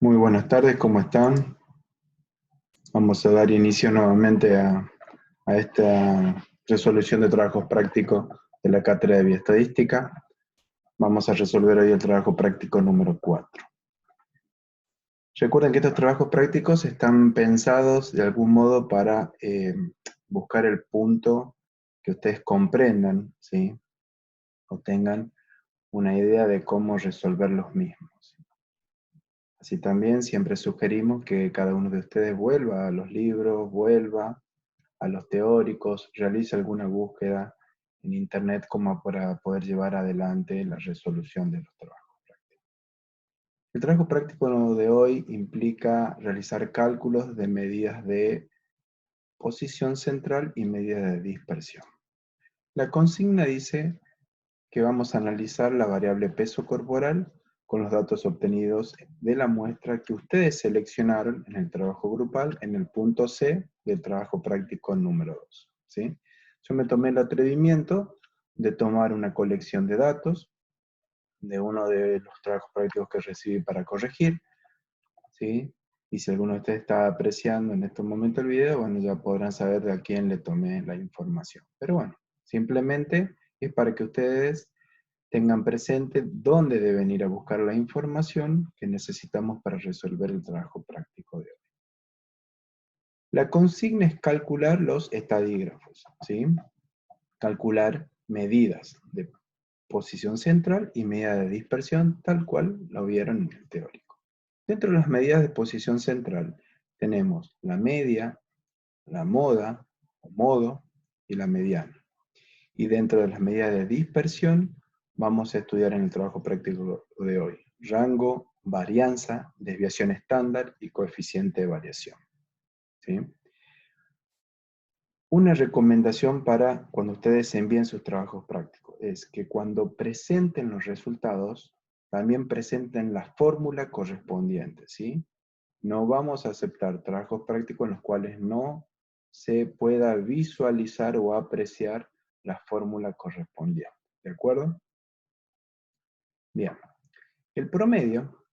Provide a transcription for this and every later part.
Muy buenas tardes, ¿cómo están? Vamos a dar inicio nuevamente a esta resolución de trabajos prácticos de la cátedra de bioestadística. Vamos a resolver hoy el trabajo práctico número 4. Recuerden que estos trabajos prácticos están pensados de algún modo para buscar el punto que ustedes comprendan, ¿sí? O tengan una idea de cómo resolver los mismos. Así también siempre sugerimos que cada uno de ustedes vuelva a los libros, vuelva a los teóricos, realice alguna búsqueda en internet como para poder llevar adelante la resolución de los trabajos prácticos. El trabajo práctico de hoy implica realizar cálculos de medidas de posición central y medidas de dispersión. La consigna dice que vamos a analizar la variable peso corporal con los datos obtenidos de la muestra que ustedes seleccionaron en el trabajo grupal en el punto C del trabajo práctico número 2. ¿Sí? Yo me tomé el atrevimiento de tomar una colección de datos de uno de los trabajos prácticos que recibí para corregir, ¿sí? Y si alguno de ustedes está apreciando en este momento el video, bueno, ya podrán saber de a quién le tomé la información. Pero bueno, simplemente es para que ustedes tengan presente dónde deben ir a buscar la información que necesitamos para resolver el trabajo práctico de hoy. La consigna es calcular los estadígrafos, ¿sí? Calcular medidas de posición central y medida de dispersión, tal cual lo vieron en el teórico. Dentro de las medidas de posición central tenemos la media, la moda o modo y la mediana. Y dentro de las medidas de dispersión vamos a estudiar en el trabajo práctico de hoy rango, varianza, desviación estándar y coeficiente de variación. ¿Sí? Una recomendación para cuando ustedes envíen sus trabajos prácticos es que cuando presenten los resultados, también presenten la fórmula correspondiente, ¿sí? No vamos a aceptar trabajos prácticos en los cuales no se pueda visualizar o apreciar la fórmula correspondiente, ¿de acuerdo? Bien, el promedio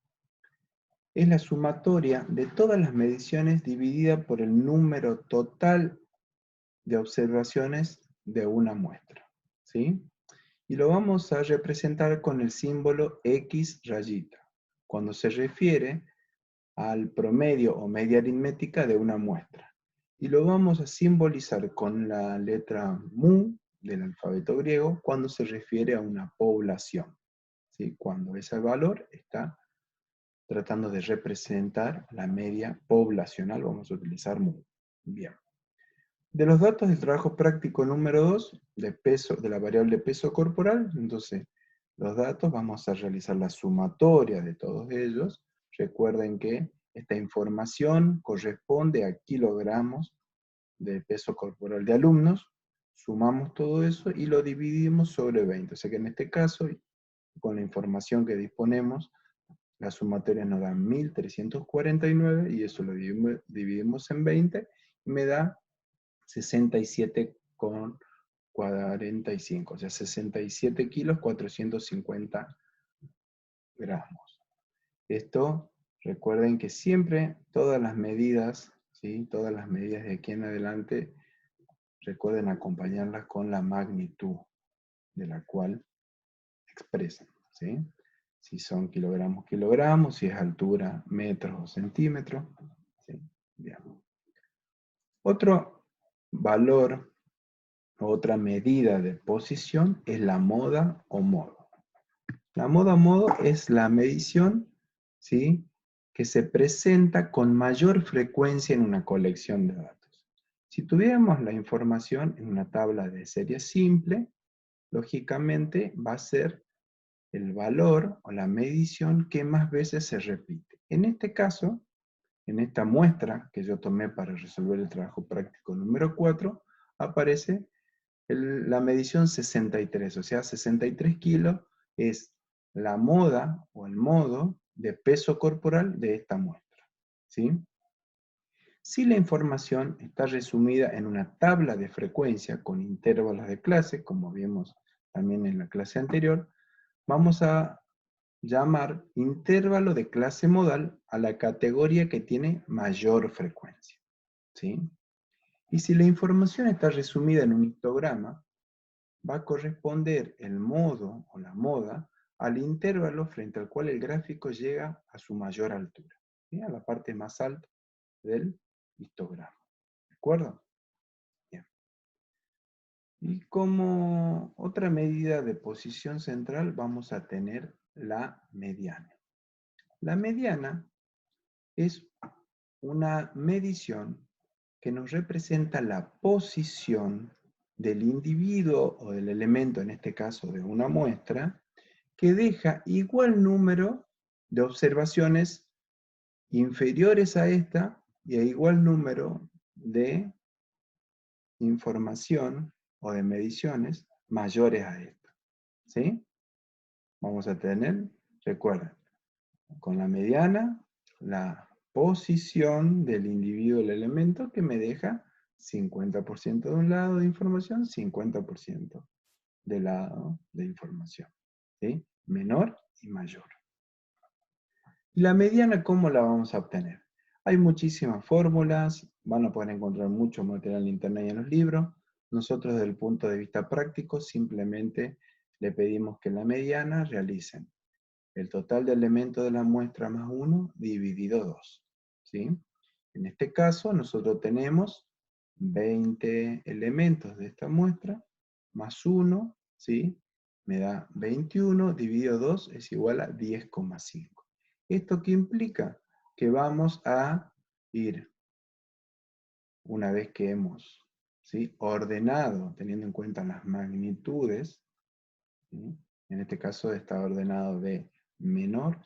es la sumatoria de todas las mediciones dividida por el número total de observaciones de una muestra, ¿sí? Y lo vamos a representar con el símbolo X rayita, cuando se refiere al promedio o media aritmética de una muestra. Y lo vamos a simbolizar con la letra mu del alfabeto griego cuando se refiere a una población, ¿sí? Cuando ese valor está tratando de representar la media poblacional, vamos a utilizar mu. Bien. De los datos del trabajo práctico número 2, de la variable peso corporal, entonces los datos vamos a realizar la sumatoria de todos ellos. Recuerden que esta información corresponde a kilogramos de peso corporal de alumnos. Sumamos todo eso y lo dividimos sobre 20. O sea que en este caso, con la información que disponemos, la sumatoria nos da 1349 y eso lo dividimos en 20 y me da 67,45, o sea, 67 kilos 450 gramos. Esto, recuerden que siempre todas las medidas, ¿sí? Todas las medidas de aquí en adelante, recuerden acompañarlas con la magnitud de la cual expresan, ¿sí? Si son kilogramos, kilogramos, si es altura, metros o centímetros, ¿sí? Bien. Otro valor, otra medida de posición es la moda o modo. La moda o modo es la medición, ¿sí?, que se presenta con mayor frecuencia en una colección de datos. Si tuviéramos la información en una tabla de serie simple, lógicamente va a ser el valor o la medición que más veces se repite. En este caso, en esta muestra que yo tomé para resolver el trabajo práctico número 4, aparece la medición 63, o sea, 63 kilos es la moda o el modo de peso corporal de esta muestra, ¿sí? Si la información está resumida en una tabla de frecuencia con intervalos de clase, como vimos también en la clase anterior, vamos a llamar intervalo de clase modal a la categoría que tiene mayor frecuencia, ¿sí? Y si la información está resumida en un histograma, va a corresponder el modo o la moda al intervalo frente al cual el gráfico llega a su mayor altura, ¿sí? A la parte más alta del histograma. ¿De acuerdo? Bien. Y como otra medida de posición central vamos a tener la mediana. La mediana es una medición que nos representa la posición del individuo o del elemento, en este caso de una muestra, que deja igual número de observaciones inferiores a esta y a igual número de información o de mediciones mayores a esta. ¿Sí? Vamos a tener, recuerden, con la mediana, la posición del individuo del elemento que me deja 50% de un lado de información, 50% del lado de información. ¿Sí? Menor y mayor. ¿Y la mediana cómo la vamos a obtener? Hay muchísimas fórmulas, van a poder encontrar mucho material en internet y en los libros. Nosotros desde el punto de vista práctico simplemente le pedimos que la mediana realicen el total de elementos de la muestra más 1 dividido 2. ¿Sí? En este caso nosotros tenemos 20 elementos de esta muestra más 1, ¿sí? Me da 21 dividido 2 es igual a 10,5. ¿Esto qué implica? Que vamos a ir, una vez que hemos, ¿sí?, ordenado, teniendo en cuenta las magnitudes, ¿sí? En este caso está ordenado de menor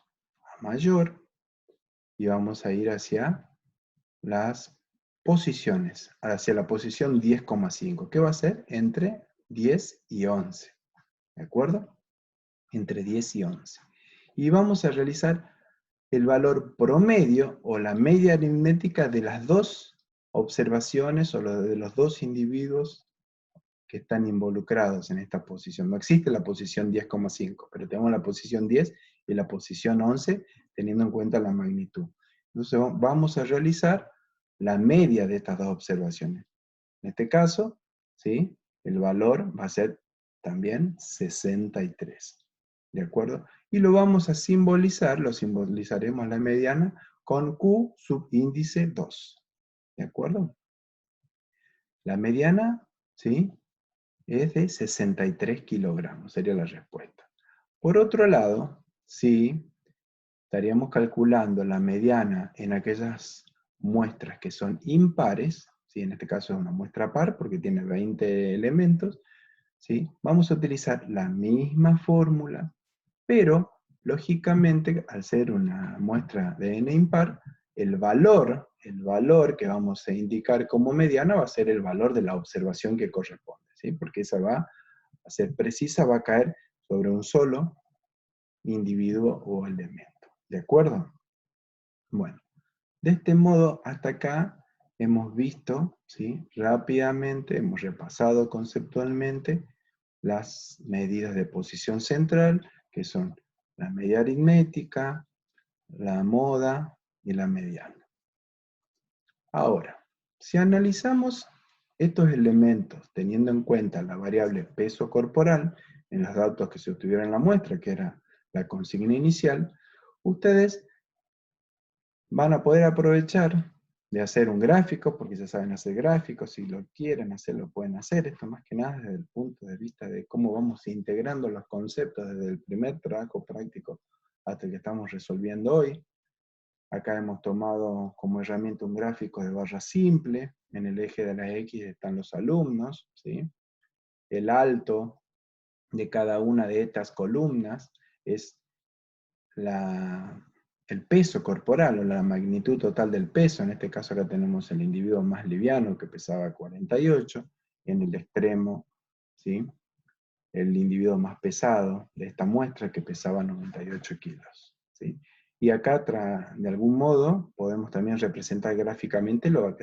a mayor, y vamos a ir hacia las posiciones, hacia la posición 10,5, que va a ser entre 10 y 11, ¿de acuerdo? Entre 10 y 11. Y vamos a realizar el valor promedio o la media aritmética de las dos observaciones o de los dos individuos que están involucrados en esta posición. No existe la posición 10,5, pero tenemos la posición 10 y la posición 11 teniendo en cuenta la magnitud. Entonces vamos a realizar la media de estas dos observaciones. En este caso, ¿sí?, el valor va a ser también 63. ¿De acuerdo? Y lo vamos a simbolizar, lo simbolizaremos la mediana con Q subíndice 2. ¿De acuerdo? La mediana, ¿sí?, es de 63 kilogramos, sería la respuesta. Por otro lado, sí, estaríamos calculando la mediana en aquellas muestras que son impares, ¿sí? En este caso es una muestra par porque tiene 20 elementos, ¿sí? Vamos a utilizar la misma fórmula, pero lógicamente al ser una muestra de n impar, el valor que vamos a indicar como mediana va a ser el valor de la observación que corresponde, ¿sí? Porque esa va a ser precisa, va a caer sobre un solo individuo o elemento. ¿De acuerdo? Bueno, de este modo hasta acá hemos visto, ¿sí?, rápidamente, hemos repasado conceptualmente las medidas de posición central, que son la media aritmética, la moda y la mediana. Ahora, si analizamos estos elementos teniendo en cuenta la variable peso corporal en los datos que se obtuvieron en la muestra, que era la consigna inicial, ustedes van a poder aprovechar de hacer un gráfico, porque ya saben hacer gráficos, si lo quieren hacer, lo pueden hacer. Esto más que nada desde el punto de vista de cómo vamos integrando los conceptos desde el primer trabajo práctico hasta el que estamos resolviendo hoy. Acá hemos tomado como herramienta un gráfico de barra simple. En el eje de la X están los alumnos, ¿sí? El alto de cada una de estas columnas es el peso corporal o la magnitud total del peso. En este caso acá tenemos el individuo más liviano que pesaba 48, y en el extremo, ¿sí?, el individuo más pesado de esta muestra que pesaba 98 kilos. ¿Sí? Y acá, de algún modo, podemos también representar gráficamente lo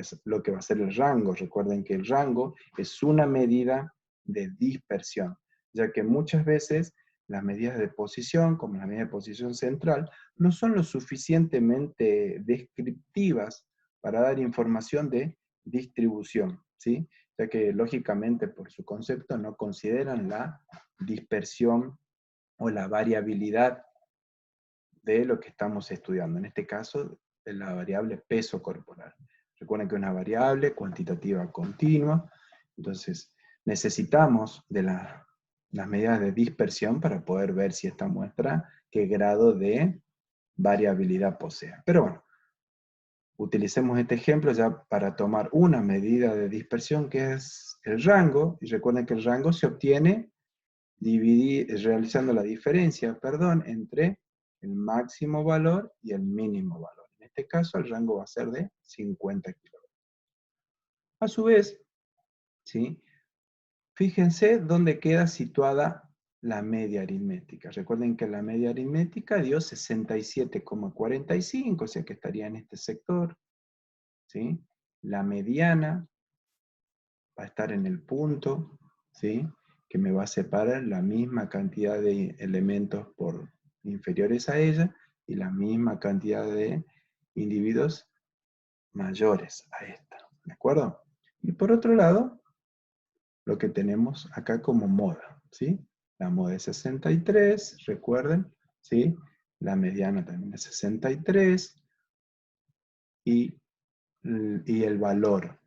que va a ser el rango. Recuerden que el rango es una medida de dispersión, ya que muchas veces las medidas de posición, como la medida de posición central, no son lo suficientemente descriptivas para dar información de distribución, ¿sí? Ya que lógicamente por su concepto no consideran la dispersión o la variabilidad de lo que estamos estudiando, en este caso de la variable peso corporal. Recuerden que es una variable cuantitativa continua, entonces necesitamos de las medidas de dispersión para poder ver si esta muestra qué grado de variabilidad posee. Pero bueno, utilicemos este ejemplo ya para tomar una medida de dispersión que es el rango, y recuerden que el rango se obtiene realizando la diferencia, entre el máximo valor y el mínimo valor. En este caso el rango va a ser de 50 kilogramos. A su vez, ¿sí? Fíjense dónde queda situada la media aritmética. Recuerden que la media aritmética dio 67,45, o sea que estaría en este sector, ¿sí? La mediana va a estar en el punto, ¿sí? Que me va a separar la misma cantidad de elementos por inferiores a ella y la misma cantidad de individuos mayores a esta, ¿de acuerdo? Y por otro lado, lo que tenemos acá como moda, ¿sí? La moda es 63, recuerden, ¿sí? La mediana también es 63 y, y el valor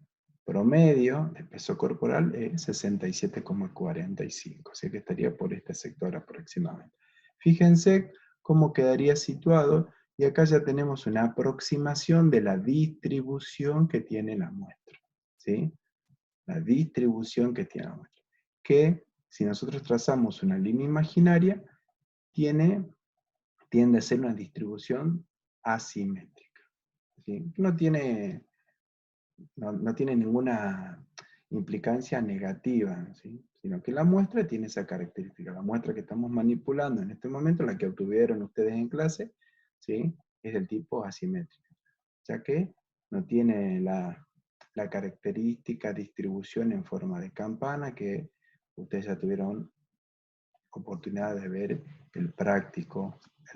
promedio de peso corporal es 67,45, así que estaría por este sector aproximadamente. Fíjense cómo quedaría situado, y acá ya tenemos una aproximación de la distribución que tiene la muestra, ¿sí? La distribución que tiene la muestra. Que si nosotros trazamos una línea imaginaria, tiende a ser una distribución asimétrica, ¿sí? No tiene ninguna implicancia negativa, ¿sí? Sino que la muestra tiene esa característica. La muestra que estamos manipulando en este momento, la que obtuvieron ustedes en clase, ¿sí? Es del tipo asimétrico, ya que no tiene la característica distribución en forma de campana que ustedes ya tuvieron oportunidad de ver el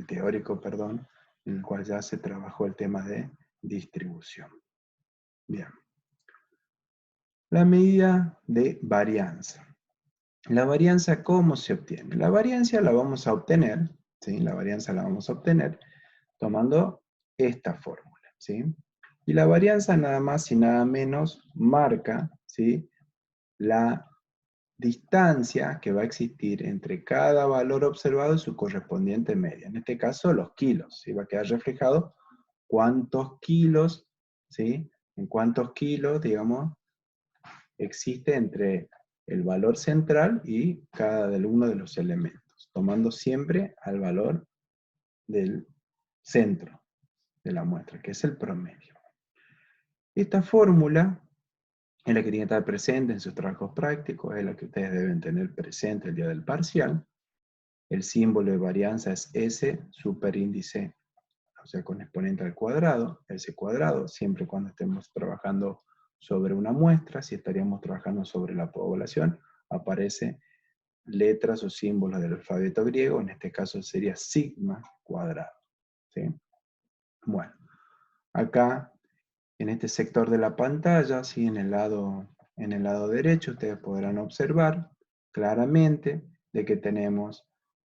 teórico, perdón, en el cual ya se trabajó el tema de distribución. Bien. La medida de varianza. La varianza, ¿cómo se obtiene? La varianza la vamos a obtener, ¿sí? La varianza la vamos a obtener tomando esta fórmula, ¿sí? Y la varianza nada más y nada menos marca, ¿sí? La distancia que va a existir entre cada valor observado y su correspondiente media. En este caso, los kilos, ¿sí? Va a quedar reflejado cuántos kilos, ¿sí? En cuántos kilos, digamos, existe entre el valor central y cada uno de los elementos, tomando siempre al valor del centro de la muestra, que es el promedio. Esta fórmula es la que tiene que estar presente en sus trabajos prácticos, es la que ustedes deben tener presente el día del parcial. El símbolo de varianza es S superíndice, o sea, con exponente al cuadrado, S cuadrado, siempre cuando estemos trabajando sobre una muestra. Si estaríamos trabajando sobre la población, aparece letras o símbolos del alfabeto griego, en este caso sería sigma cuadrado, ¿sí? Bueno, acá en este sector de la pantalla, ¿sí? en el lado derecho, ustedes podrán observar claramente de que tenemos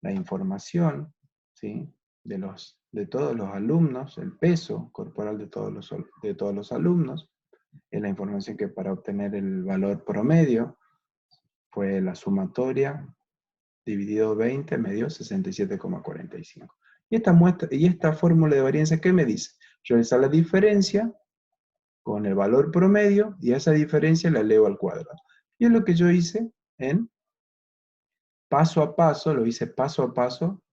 la información, ¿sí? de todos los alumnos, el peso corporal de todos los alumnos. Es la información que para obtener el valor promedio fue la sumatoria dividido 20 me dio 67,45. Y esta fórmula de varianza, ¿qué me dice? Realizar la diferencia con el valor promedio y a esa diferencia la elevo al cuadrado. Y es lo que yo hice en paso a paso, lo hice paso a paso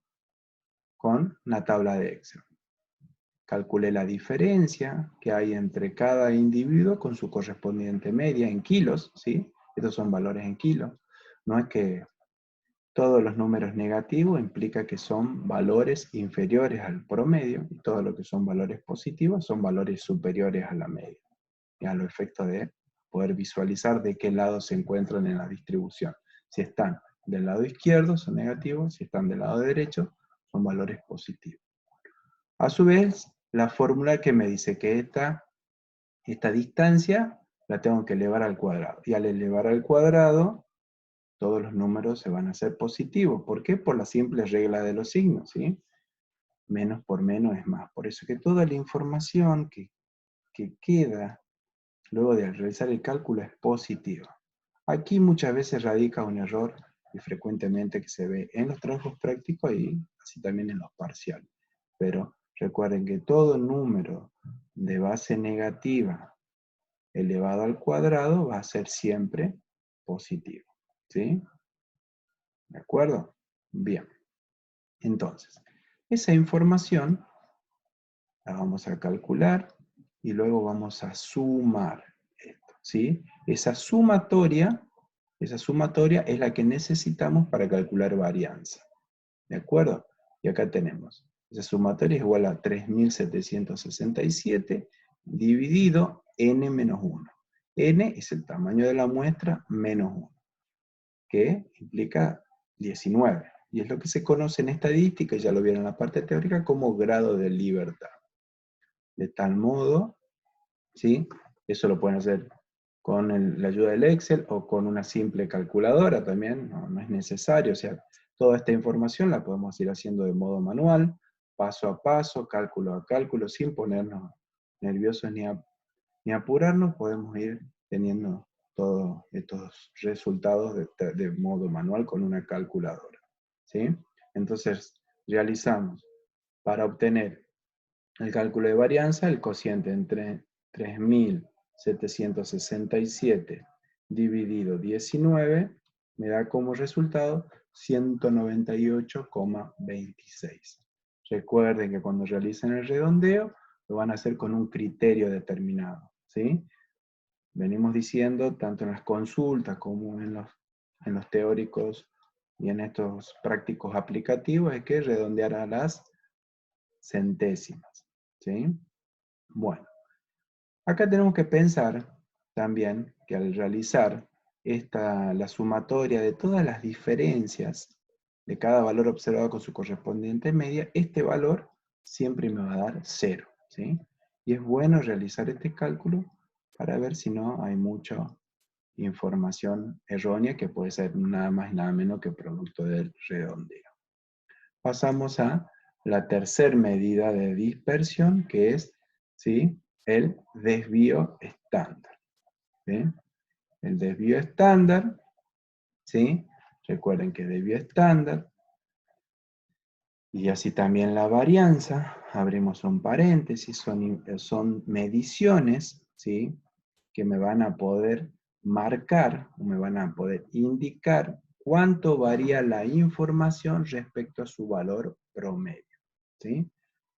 con una tabla de Excel. Calculé la diferencia que hay entre cada individuo con su correspondiente media en kilos, ¿sí? Estos son valores en kilos. No es que todos los números negativos implica que son valores inferiores al promedio, y todo lo que son valores positivos son valores superiores a la media. Y a los efectos de poder visualizar de qué lado se encuentran en la distribución. Si están del lado izquierdo son negativos, si están del lado derecho son valores positivos. A su vez, la fórmula que me dice que esta distancia la tengo que elevar al cuadrado. Y al elevar al cuadrado, todos los números se van a hacer positivos. ¿Por qué? Por la simple regla de los signos, ¿sí? Menos por menos es más. Por eso que toda la información que queda luego de realizar el cálculo es positiva. Aquí muchas veces radica un error y frecuentemente que se ve en los trabajos prácticos y así también en los parciales. Pero recuerden que todo número de base negativa elevado al cuadrado va a ser siempre positivo. ¿Sí? ¿De acuerdo? Bien. Entonces, esa información la vamos a calcular y luego vamos a sumar esto. ¿Sí? Esa sumatoria es la que necesitamos para calcular varianza. ¿De acuerdo? Y acá tenemos, esa sumatoria es igual a 3.767 dividido n menos 1. N es el tamaño de la muestra menos 1, que implica 19. Y es lo que se conoce en estadística, ya lo vieron en la parte teórica, como grado de libertad. De tal modo, ¿sí? Eso lo pueden hacer con la ayuda del Excel o con una simple calculadora también, no es necesario, o sea, toda esta información la podemos ir haciendo de modo manual, paso a paso, cálculo a cálculo, sin ponernos nerviosos ni apurarnos, podemos ir teniendo todos estos resultados de modo manual con una calculadora, ¿sí? Entonces, realizamos para obtener el cálculo de varianza, el cociente entre 3.767 dividido 19 me da como resultado 198,26. Recuerden que cuando realicen el redondeo, lo van a hacer con un criterio determinado, ¿sí? Venimos diciendo, tanto en las consultas como en los teóricos y en estos prácticos aplicativos, es que redondear a las centésimas, ¿sí? Bueno, acá tenemos que pensar también que al realizar la sumatoria de todas las diferencias de cada valor observado con su correspondiente media, este valor siempre me va a dar 0, ¿sí? Y es bueno realizar este cálculo para ver si no hay mucha información errónea que puede ser nada más y nada menos que producto del redondeo. Pasamos a la tercera medida de dispersión, que es, ¿sí?, el desvío estándar. ¿Sí? El desvío estándar, ¿sí? Recuerden que desvío estándar, y así también la varianza, abrimos un paréntesis, son mediciones, ¿sí?, que me van a poder marcar, o me van a poder indicar cuánto varía la información respecto a su valor promedio, ¿sí?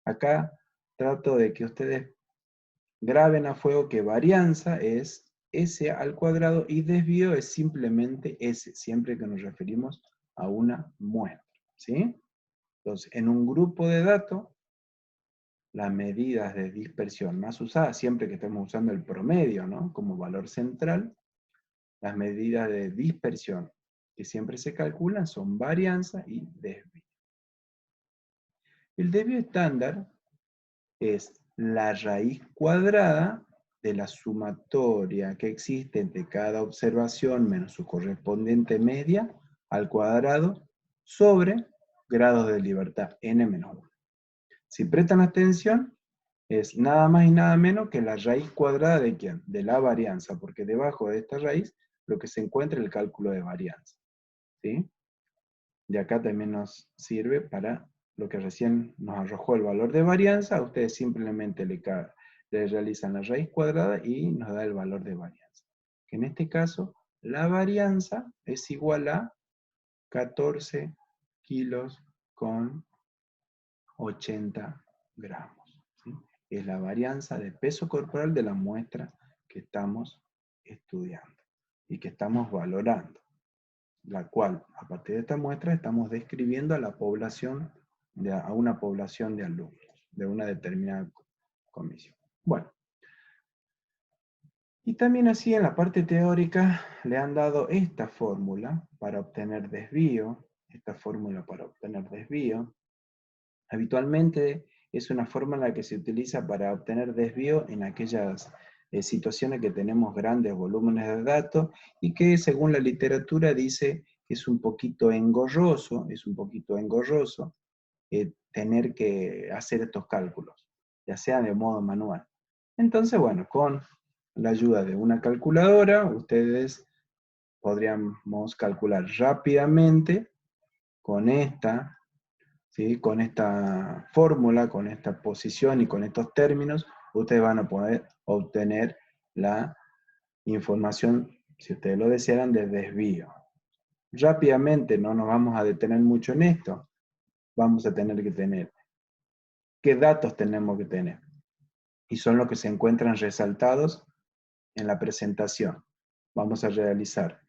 Acá trato de que ustedes graben a fuego que varianza es S al cuadrado y desvío es simplemente S, siempre que nos referimos a una muestra, ¿sí? Entonces, en un grupo de datos, las medidas de dispersión más usadas, siempre que estemos usando el promedio, ¿no?, como valor central, las medidas de dispersión que siempre se calculan son varianza y desvío. El desvío estándar es la raíz cuadrada de la sumatoria que existe entre cada observación menos su correspondiente media al cuadrado sobre grados de libertad n-1. Si prestan atención, es nada más y nada menos que la raíz cuadrada de ¿quién? De la varianza, porque debajo de esta raíz lo que se encuentra es el cálculo de varianza, ¿sí? De acá también nos sirve para lo que recién nos arrojó el valor de varianza. Ustedes simplemente le realizan la raíz cuadrada y nos da el valor de varianza. Que en este caso, la varianza es igual a 14 kilos con 80 gramos. ¿Sí? Es la varianza de peso corporal de la muestra que estamos estudiando y que estamos valorando, la cual, a partir de esta muestra, estamos describiendo a la población, a una población de alumnos, de una determinada comisión. Bueno, Y también así en la parte teórica le han dado esta fórmula para obtener desvío, esta fórmula para obtener desvío. Habitualmente es una fórmula que se utiliza para obtener desvío en aquellas situaciones que tenemos grandes volúmenes de datos y que según la literatura dice que es un poquito engorroso tener que hacer estos cálculos, ya sea de modo manual. Entonces, bueno, con la ayuda de una calculadora, ustedes podríamos calcular rápidamente con esta, ¿sí? Con esta fórmula, con esta posición y con estos términos, ustedes van a poder obtener la información, si ustedes lo desearan, de desvío. Rápidamente, no nos vamos a detener mucho en esto, vamos a tener que tener qué datos tenemos que tener. Y son los que se encuentran resaltados en la presentación. Vamos a realizar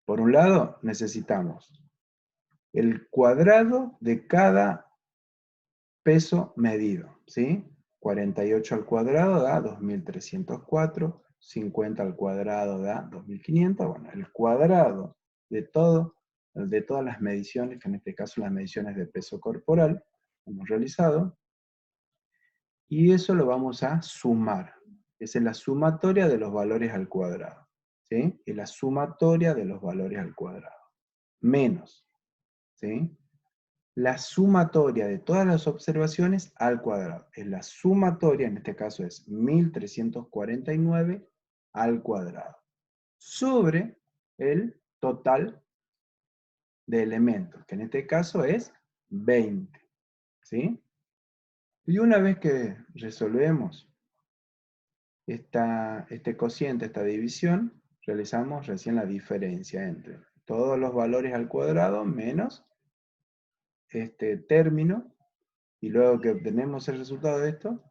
por un lado, necesitamos el cuadrado de cada peso medido, ¿sí? 48 al cuadrado da 2304, 50 al cuadrado da 2500, bueno, el cuadrado de todas las mediciones, que en este caso las mediciones de peso corporal, hemos realizado, y eso lo vamos a sumar. Esa es la sumatoria de los valores al cuadrado, ¿sí? Es la sumatoria de los valores al cuadrado. Menos, ¿sí? La sumatoria de todas las observaciones al cuadrado. Es la sumatoria, en este caso es 1349 al cuadrado, sobre el total de elementos, que en este caso es 20. ¿Sí? Y una vez que resolvemos este cociente, esta división, realizamos recién la diferencia entre todos los valores al cuadrado menos este término. Y luego que obtenemos el resultado de esto,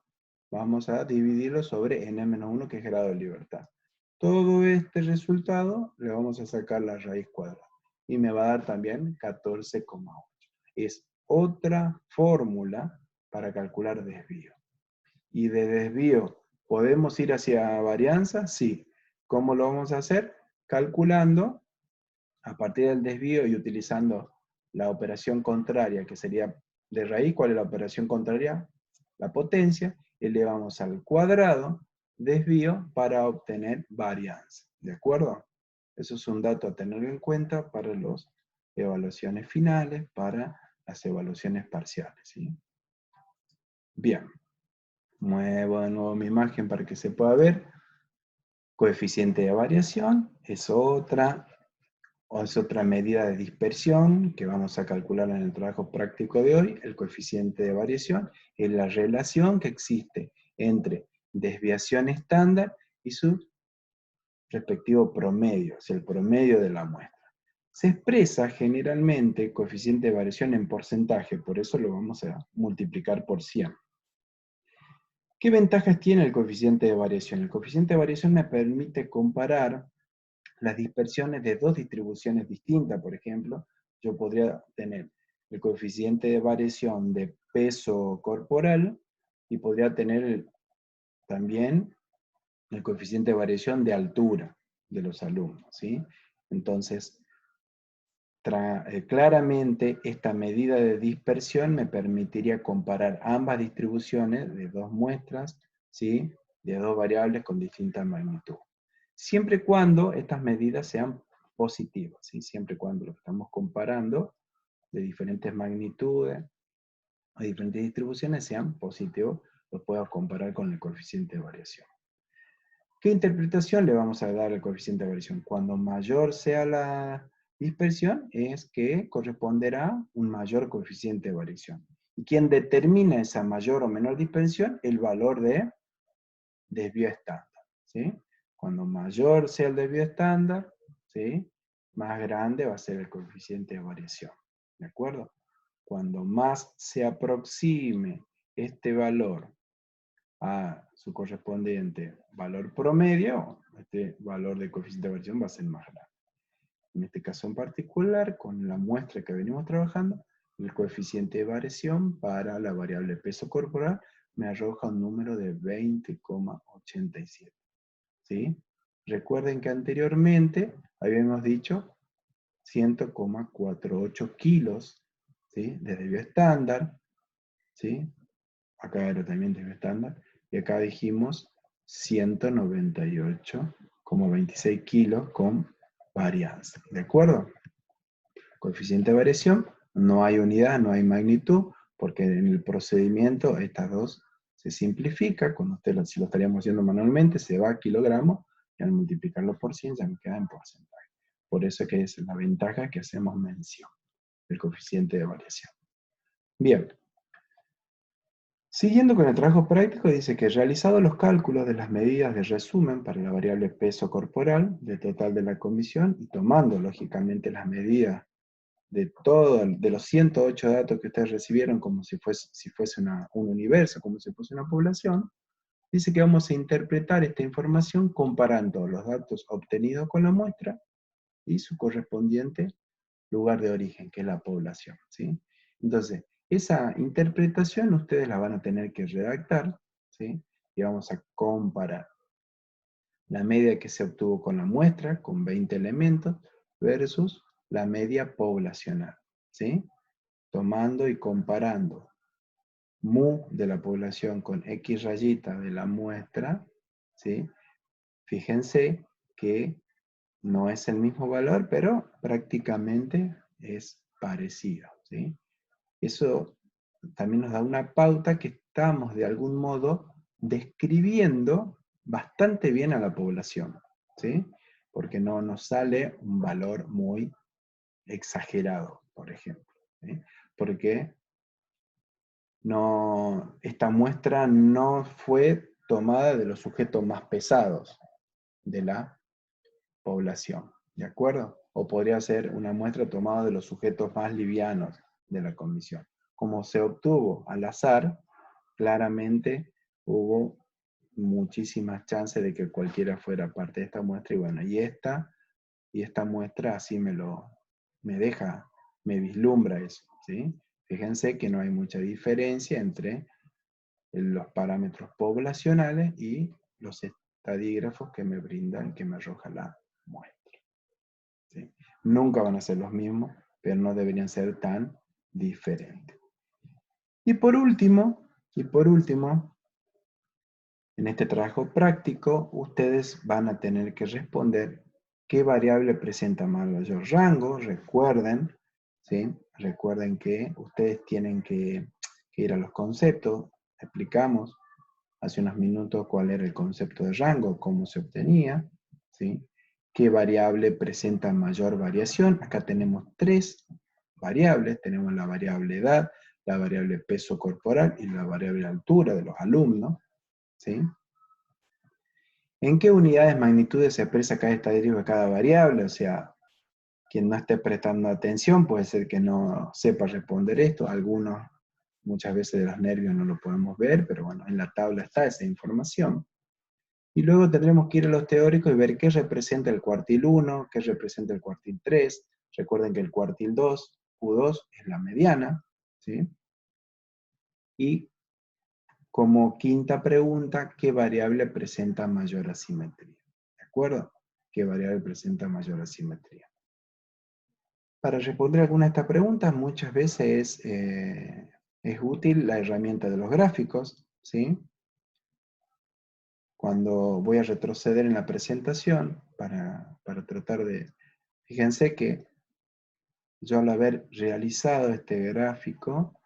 vamos a dividirlo sobre n-1, que es grado de libertad. Todo este resultado le vamos a sacar la raíz cuadrada. Y me va a dar también 14,8. Es otra fórmula para calcular desvío. Y de desvío, ¿podemos ir hacia varianza? Sí. ¿Cómo lo vamos a hacer? Calculando a partir del desvío y utilizando la operación contraria, que sería de raíz. ¿Cuál es la operación contraria? La potencia, elevamos al cuadrado, desvío, para obtener varianza. ¿De acuerdo? Eso es un dato a tener en cuenta para las evaluaciones finales, para las evaluaciones parciales. ¿Sí? Bien, muevo de nuevo mi imagen para que se pueda ver. Coeficiente de variación es otra medida de dispersión que vamos a calcular en el trabajo práctico de hoy. El coeficiente de variación es la relación que existe entre desviación estándar y su respectivo promedio, es el promedio de la muestra. Se expresa generalmente coeficiente de variación en porcentaje, por eso lo vamos a multiplicar por 100. ¿Qué ventajas tiene el coeficiente de variación? El coeficiente de variación me permite comparar las dispersiones de dos distribuciones distintas. Por ejemplo, yo podría tener el coeficiente de variación de peso corporal y podría tener también el coeficiente de variación de altura de los alumnos, ¿sí? Entonces, claramente esta medida de dispersión me permitiría comparar ambas distribuciones de dos muestras, ¿sí? De dos variables con distinta magnitud. Siempre y cuando estas medidas sean positivas, ¿sí? Siempre y cuando lo que estamos comparando de diferentes magnitudes o diferentes distribuciones sean positivos, lo puedo comparar con el coeficiente de variación. ¿Qué interpretación le vamos a dar al coeficiente de variación? Cuando mayor sea la dispersión, es que corresponderá un mayor coeficiente de variación. ¿Y quién determina esa mayor o menor dispersión? El valor de desvío estándar, ¿sí? Cuando mayor sea el desvío estándar, ¿sí? Más grande va a ser el coeficiente de variación, ¿de acuerdo? Cuando más se aproxime este valor a su correspondiente valor promedio, este valor de coeficiente de variación va a ser más grande. En este caso en particular, con la muestra que venimos trabajando, el coeficiente de variación para la variable peso corporal me arroja un número de 20,87. ¿Sí? Recuerden que anteriormente habíamos dicho 100,48 kilos, ¿sí? De desvío estándar, ¿sí? Acá era también desvío estándar, y acá dijimos 198,26 kilos con varianza, ¿de acuerdo? Coeficiente de variación, no hay unidad, no hay magnitud, porque en el procedimiento estas dos se simplifica. Cuando si lo estaríamos haciendo manualmente, se va a kilogramos, y al multiplicarlo por 100 ya me queda en porcentaje. Por eso que es la ventaja que hacemos mención del coeficiente de variación. Bien. Siguiendo con el trabajo práctico, dice que realizado los cálculos de las medidas de resumen para la variable peso corporal, del total de la comisión, y tomando lógicamente las medidas de los 108 datos que ustedes recibieron como si fuese un universo, como si fuese una población, dice que vamos a interpretar esta información comparando los datos obtenidos con la muestra y su correspondiente lugar de origen, que es la población, ¿sí? Entonces, esa interpretación ustedes la van a tener que redactar, ¿sí? Y vamos a comparar la media que se obtuvo con la muestra, con 20 elementos, versus la media poblacional, ¿sí? Tomando y comparando mu de la población con x rayita de la muestra, ¿sí? Fíjense que no es el mismo valor, pero prácticamente es parecido, ¿sí? Eso también nos da una pauta que estamos de algún modo describiendo bastante bien a la población, ¿sí? Porque no nos sale un valor muy exagerado, por ejemplo, ¿sí? Porque esta muestra no fue tomada de los sujetos más pesados de la población, ¿de acuerdo? O podría ser una muestra tomada de los sujetos más livianos de la comisión. Como se obtuvo al azar, claramente hubo muchísimas chances de que cualquiera fuera parte de esta muestra, y bueno, y esta muestra así me deja, me vislumbra eso, ¿sí? Fíjense que no hay mucha diferencia entre los parámetros poblacionales y los estadígrafos que me brindan, que me arroja la muestra, ¿sí? Nunca van a ser los mismos, pero no deberían ser tan diferentes. Y por último, en este trabajo práctico, ustedes van a tener que responder qué variable presenta mayor rango. Recuerden, ¿sí? Recuerden que ustedes tienen que ir a los conceptos. Explicamos hace unos minutos cuál era el concepto de rango, cómo se obtenía, ¿sí? Qué variable presenta mayor variación. Acá tenemos tres variables. Tenemos la variable edad, la variable peso corporal y la variable altura de los alumnos, ¿sí? ¿En qué unidades, magnitudes se expresa cada estadístico de cada variable? O sea, quien no esté prestando atención puede ser que no sepa responder esto. Algunos, muchas veces de los nervios no lo podemos ver, pero bueno, en la tabla está esa información. Y luego tendremos que ir a los teóricos y ver qué representa el cuartil 1, qué representa el cuartil 3. Recuerden que el cuartil 2, Q2, es la mediana, ¿sí? Y como quinta pregunta, ¿qué variable presenta mayor asimetría? ¿De acuerdo? ¿Qué variable presenta mayor asimetría? Para responder alguna de estas preguntas, muchas veces es útil la herramienta de los gráficos, ¿sí? Cuando voy a retroceder en la presentación para tratar de... Fíjense que yo al haber realizado este gráfico,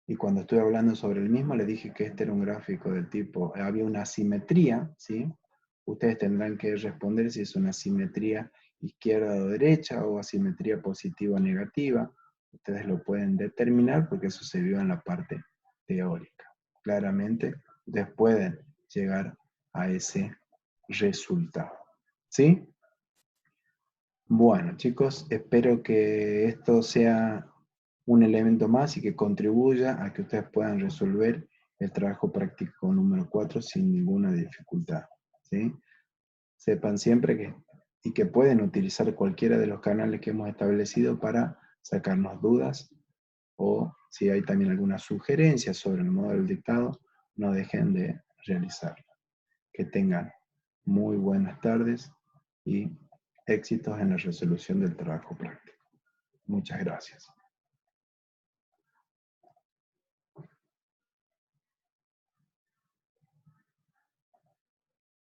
y cuando estuve hablando sobre el mismo, le dije que este era un gráfico del tipo, había una asimetría, ¿sí? Ustedes tendrán que responder si es una asimetría izquierda o derecha, o asimetría positiva o negativa. Ustedes lo pueden determinar porque eso se vio en la parte teórica. Claramente, ustedes pueden llegar a ese resultado, ¿sí? Bueno, chicos, espero que esto sea un elemento más y que contribuya a que ustedes puedan resolver el trabajo práctico número 4 sin ninguna dificultad, ¿sí? Sepan siempre que pueden utilizar cualquiera de los canales que hemos establecido para sacarnos dudas, o si hay también alguna sugerencia sobre el modelo del dictado, no dejen de realizarla. Que tengan muy buenas tardes y éxitos en la resolución del trabajo práctico. Muchas gracias.